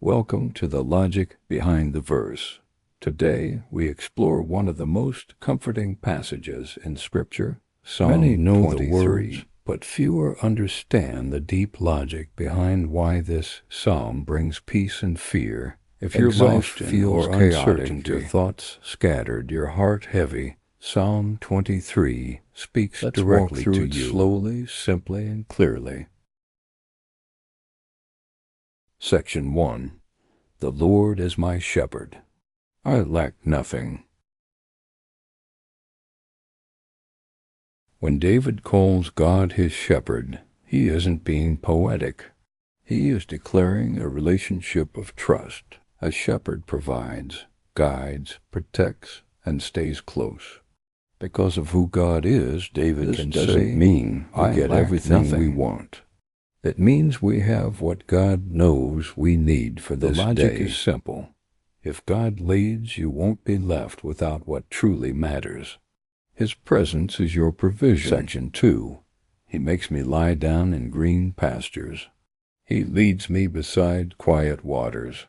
Welcome to the logic behind the verse. Today we explore one of the most comforting passages in Scripture, Psalm 23. Many know the words, but fewer understand the deep logic behind why this psalm brings peace and fear. If your life feels chaotic, your thoughts scattered, your heart heavy, Psalm 23 speaks directly to you, slowly, simply, and clearly. Section 1. The Lord is my shepherd. I lack nothing. When David calls God his shepherd, he isn't being poetic. He is declaring a relationship of trust. A shepherd provides, guides, protects, and stays close. Because of who God is, David can say, mean we get everything we want. It means we have what God knows we need for this day. The logic is simple. If God leads, you won't be left without what truly matters. His presence is your provision. Section 2. He makes me lie down in green pastures. He leads me beside quiet waters.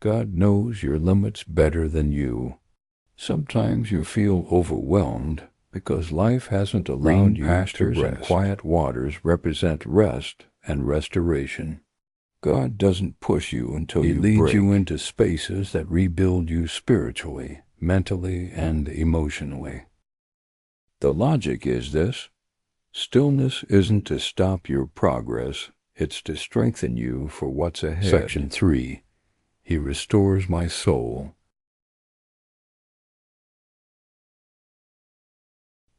God knows your limits better than you. Sometimes you feel overwhelmed because life hasn't allowed you to rest. And quiet waters represent rest and restoration. God doesn't push you until you break. He leads you into spaces that rebuild you spiritually, mentally, and emotionally. The logic is this: stillness isn't to stop your progress, it's to strengthen you for what's ahead. Section 3. He restores my soul.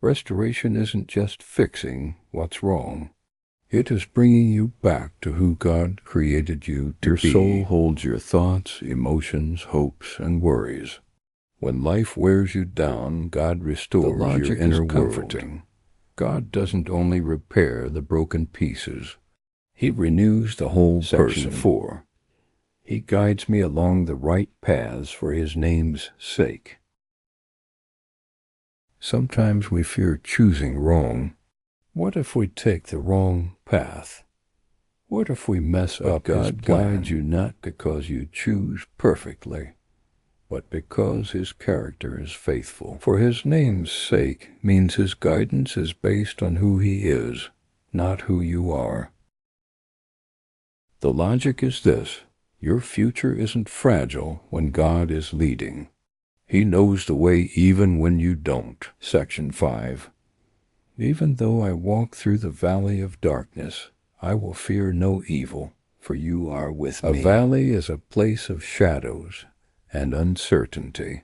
Restoration isn't just fixing what's wrong. It is bringing you back to who God created you to be. Your soul holds your thoughts, emotions, hopes, and worries. When life wears you down, God restores your inner world. God doesn't only repair the broken pieces. He renews the whole person. Section 4. He guides me along the right paths for His name's sake. Sometimes we fear choosing wrong. What if we take the wrong path? What if we mess up His plan? God guides you not because you choose perfectly, but because His character is faithful. For His name's sake means His guidance is based on who He is, not who you are. The logic is this: your future isn't fragile when God is leading. He knows the way even when you don't. Section 5. Even though I walk through the valley of darkness, I will fear no evil, for you are with me. A valley is a place of shadows and uncertainty.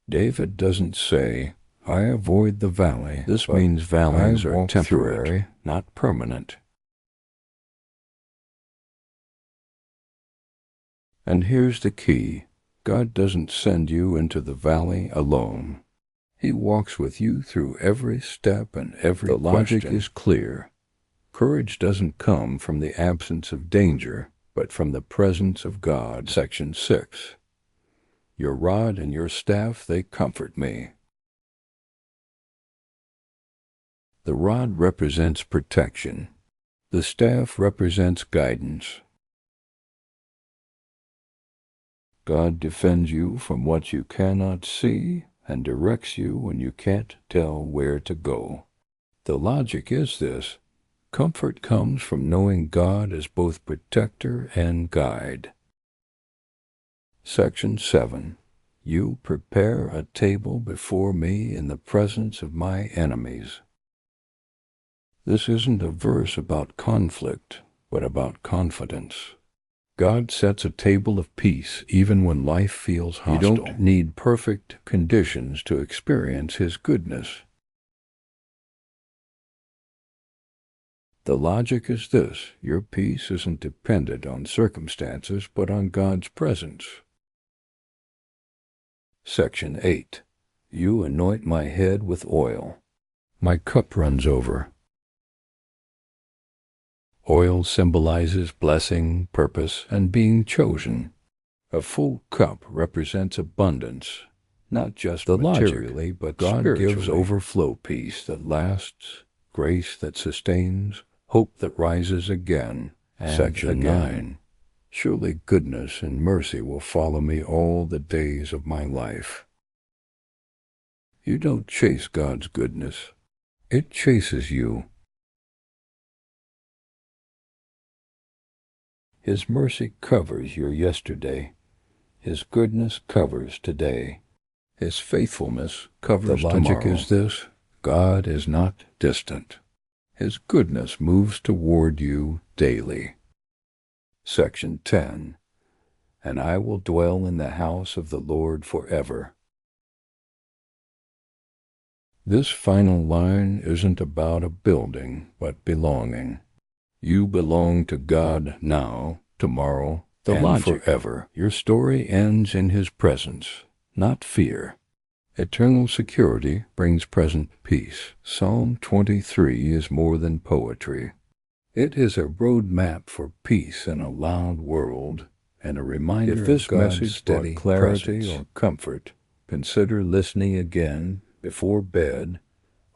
David doesn't say, I avoid the valley. This means valleys are temporary, not permanent. And here's the key: God doesn't send you into the valley alone. He walks with you through every step and every question. The logic is clear. Courage doesn't come from the absence of danger, but from the presence of God. Section 6. Your rod and your staff, they comfort me. The rod represents protection. The staff represents guidance. God defends you from what you cannot see and directs you when you can't tell where to go. The logic is this: comfort comes from knowing God as both protector and guide. Section 7. You prepare a table before me in the presence of my enemies. This isn't a verse about conflict, but about confidence. God sets a table of peace even when life feels hostile. You don't need perfect conditions to experience His goodness. The logic is this: your peace isn't dependent on circumstances, but on God's presence. Section 8. You anoint my head with oil. My cup runs over. Oil symbolizes blessing, purpose, and being chosen. A full cup represents abundance, not just materially, but God gives overflow peace that lasts, grace that sustains, hope that rises again and Section 9. Surely goodness and mercy will follow me all the days of my life. You don't chase God's goodness. It chases you. His mercy covers your yesterday. His goodness covers today. His faithfulness covers tomorrow. The logic is this: God is not distant. His goodness moves toward you daily. Section 10. And I will dwell in the house of the Lord forever. This final line isn't about a building, but belonging. You belong to God now, tomorrow, and forever. Your story ends in His presence, not fear. Eternal security brings present peace. Psalm 23 is more than poetry. It is a roadmap for peace in a loud world, and a reminder of God's steady presence. If this message brought clarity or comfort, consider listening again before bed,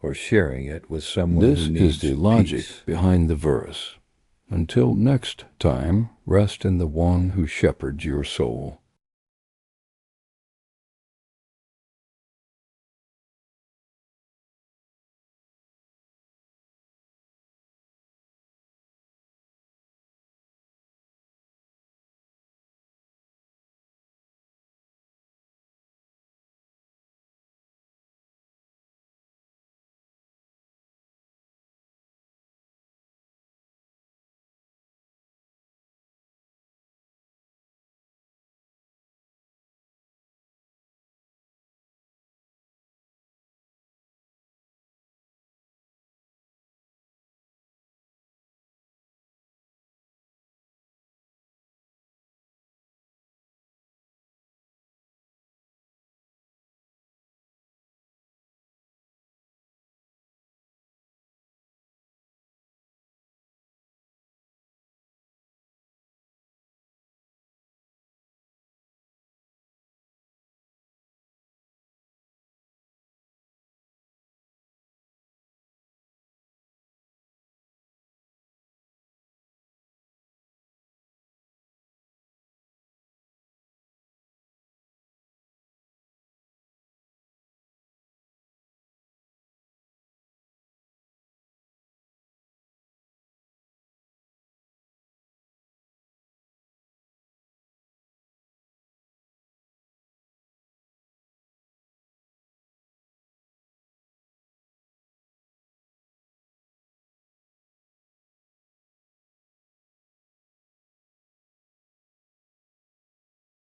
or sharing it with someone who needs peace. This is the logic behind the verse. Until next time, rest in the one who shepherds your soul.